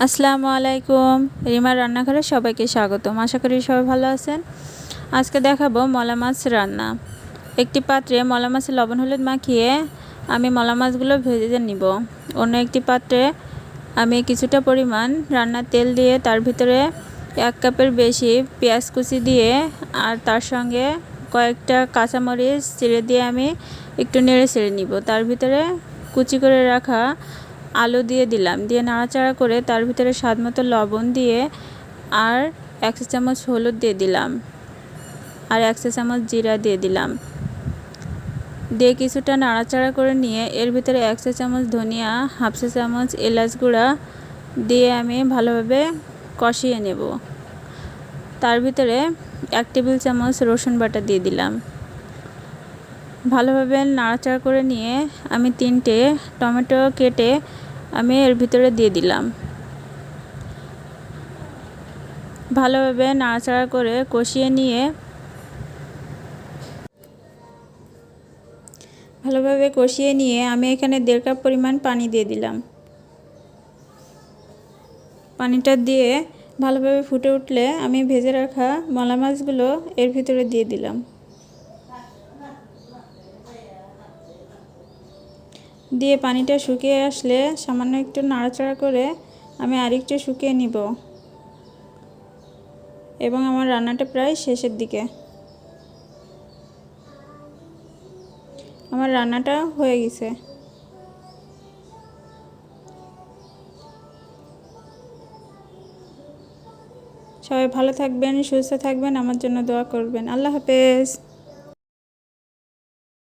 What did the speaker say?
আসসালামু আলাইকুম। রিমার রান্নাঘরে সবাইকে স্বাগতম। আশা করি সবাই ভালো আছেন। আজকে দেখাবো মলা মাছ রান্না। একটি পাত্রে মলা মাছের লবণ হলুদ মাখিয়ে আমি মলা মাছগুলো ভেজে নিব। অন্য একটি পাত্রে আমি কিছুটা পরিমাণ রান্নার তেল দিয়ে তার ভিতরে 1 কাপের বেশি পেঁয়াজ কুচি দিয়ে আর তার সঙ্গে কয়েকটা কাঁচামরিচ চিড়ে দিয়ে আমি একটু নেড়ে ছেড়ে নিব। তার ভিতরে কুচি করে রাখা আলু দিয়ে দিলাম, দিয়ে নাড়াচাড়া করে তার ভিতরে স্বাদমতো লবণ দিয়ে আর 1 চা চামচ হলুদ দিয়ে দিলাম আর 1 চা চামচ জিরা দিয়ে দিলাম। দিয়ে কিছুটা নাড়াচাড়া করে নিয়ে এর ভিতরে 1 চা চামচ ধনিয়া, 1/2 চা চামচ এলাচ গুঁড়া দিয়ে আমি ভালোভাবে কষিয়ে নেব। তার ভিতরে 1 টেবিল চামচ রসুন বাটা দিয়ে দিলাম। ভালোভাবে নাড়াচাড়া করে নিয়ে আমি 3টে টমেটো কেটে আমি এর ভিতরে দিয়ে দিলাম। ভালোভাবে নাড়াচাড়া করে কষিয়ে নিয়ে আমি এখানে 1.5 কাপ পরিমাণ পানি দিয়ে দিলাম। পানিটা দিয়ে ভালোভাবে ফুটে উঠলে আমি ভেজে রাখা মলা মাছগুলো এর ভিতরে দিয়ে দিলাম। দিয়ে পানিটা শুকিয়ে আসলে সামান্য একটু নাড়াচাড়া করে আমি আরেকটু শুকিয়ে নিব এবং আমার রান্নাটা প্রায় শেষের দিকে। আমার রান্নাটা হয়ে গেছে। সবাই ভালো থাকবেন, সুস্থ থাকবেন, আমার জন্য দোয়া করবেন। আল্লাহ হাফেজ।